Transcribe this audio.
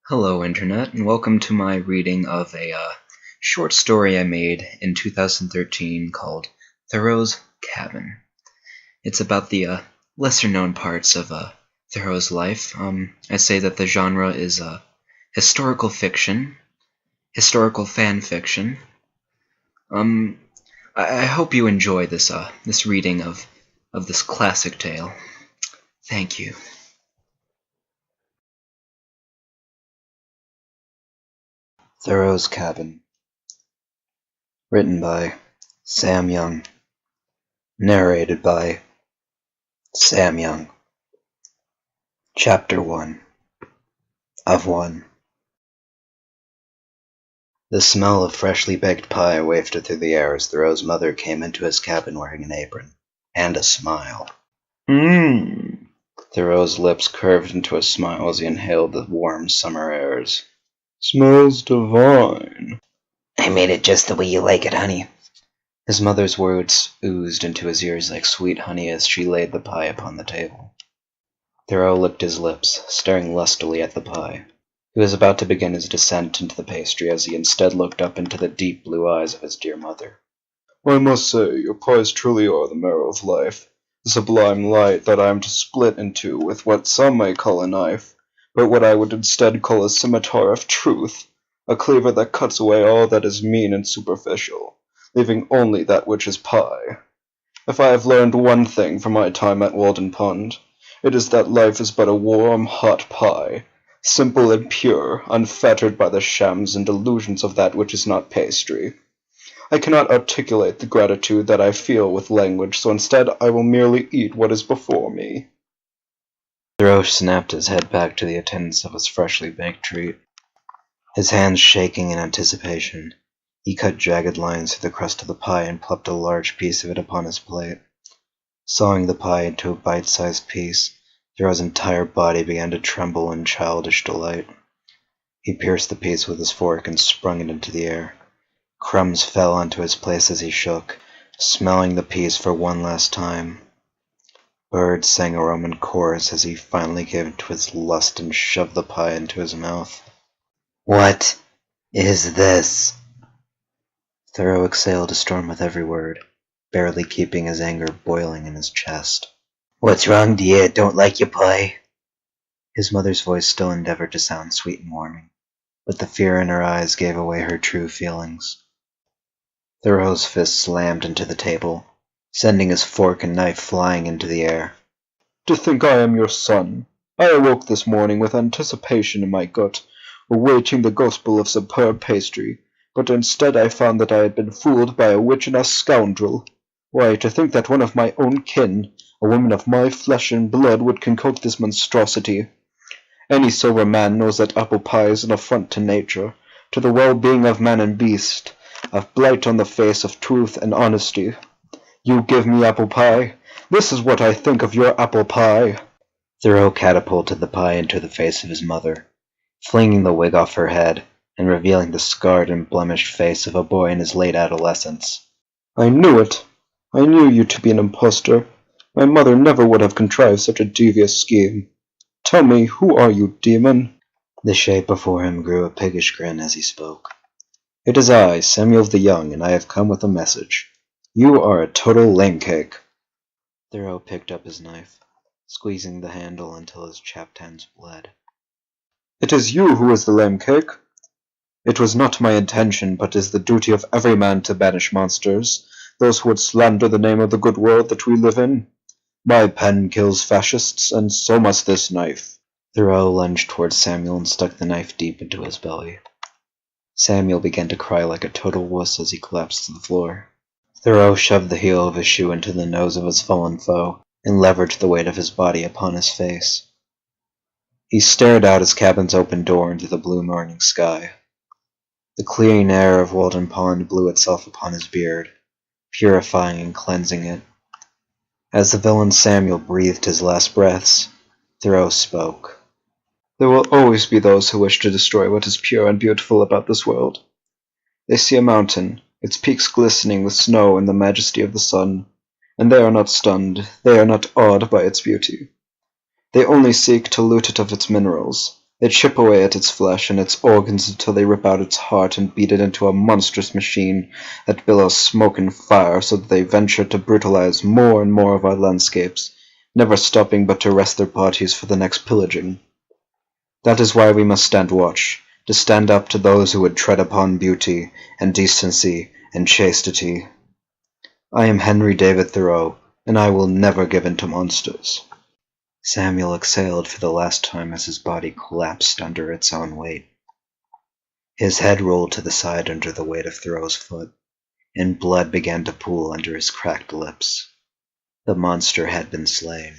Hello, Internet, and welcome to my reading of a short story I made in 2013 called Thoreau's Cabin. It's about the lesser-known parts of Thoreau's life. I say that the genre is historical fiction, historical fan fiction. I hope you enjoy this reading of this classic tale. Thank you. Thoreau's Cabin. Written by Sam Young. Narrated by Sam Young. Chapter 1 of 1. The smell of freshly baked pie wafted through the air as Thoreau's mother came into his cabin wearing an apron and a smile. Thoreau's lips curved into a smile as he inhaled the warm summer airs. Smells divine. I made it just the way you like it, honey. His mother's words oozed into his ears like sweet honey as she laid the pie upon the table. Thoreau licked his lips, staring lustily at the pie. He was about to begin his descent into the pastry as he instead looked up into the deep blue eyes of his dear mother. I must say, your pies truly are the marrow of life, the sublime light that I am to split into with what some may call a knife, but what I would instead call a scimitar of truth, a cleaver that cuts away all that is mean and superficial, leaving only that which is pie. If I have learned one thing from my time at Walden Pond, it is that life is but a warm, hot pie, simple and pure, unfettered by the shams and delusions of that which is not pastry. I cannot articulate the gratitude that I feel with language, so instead I will merely eat what is before me. Thoreau snapped his head back to the attendance of his freshly baked treat. His hands shaking in anticipation, he cut jagged lines through the crust of the pie and plucked a large piece of it upon his plate. Sawing the pie into a bite-sized piece, Thoreau's entire body began to tremble in childish delight. He pierced the piece with his fork and sprung it into the air. Crumbs fell onto his place as he shook, smelling the piece for one last time. Birds sang a Roman chorus as he finally gave in to his lust and shoved the pie into his mouth. What is this? Thoreau exhaled a storm with every word, barely keeping his anger boiling in his chest. What's wrong, dear? Don't like your pie? His mother's voice still endeavored to sound sweet and warming, but the fear in her eyes gave away her true feelings. Thoreau's fist slammed into the table, sending his fork and knife flying into the air. To think I am your son. I awoke this morning with anticipation in my gut, awaiting the gospel of superb pastry, but instead I found that I had been fooled by a witch and a scoundrel. Why, to think that one of my own kin, a woman of my flesh and blood, would concoct this monstrosity. Any sober man knows that apple pie is an affront to nature, to the well-being of man and beast, a blight on the face of truth and honesty. You give me apple pie. This is what I think of your apple pie. Thoreau catapulted the pie into the face of his mother, flinging the wig off her head and revealing the scarred and blemished face of a boy in his late adolescence. I knew it. I knew you to be an impostor. My mother never would have contrived such a devious scheme. Tell me, who are you, demon? The shape before him grew a piggish grin as he spoke. It is I, Samuel the Young, and I have come with a message. You are a total lame-cake. Thoreau picked up his knife, squeezing the handle until his chapped hands bled. It is you who is the lame-cake. It was not my intention, but is the duty of every man to banish monsters, those who would slander the name of the good world that we live in. My pen kills fascists, and so must this knife. Thoreau lunged towards Samuel and stuck the knife deep into his belly. Samuel began to cry like a total wuss as he collapsed to the floor. Thoreau shoved the heel of his shoe into the nose of his fallen foe and leveraged the weight of his body upon his face. He stared out his cabin's open door into the blue morning sky. The clean air of Walden Pond blew itself upon his beard, purifying and cleansing it. As the villain Samuel breathed his last breaths, Thoreau spoke. There will always be those who wish to destroy what is pure and beautiful about this world. They see a mountain, its peaks glistening with snow in the majesty of the sun, and they are not stunned, they are not awed by its beauty. They only seek to loot it of its minerals, They chip away at its flesh and its organs until they rip out its heart and beat it into a monstrous machine that billows smoke and fire, so that they venture to brutalize more and more of our landscapes, never stopping but to rest their bodies for the next pillaging. That is why we must stand watch, to stand up to those who would tread upon beauty and decency and chastity. I am Henry David Thoreau, and I will never give in to monsters." Samuel exhaled for the last time as his body collapsed under its own weight. His head rolled to the side under the weight of Thoreau's foot, and blood began to pool under his cracked lips. The monster had been slain.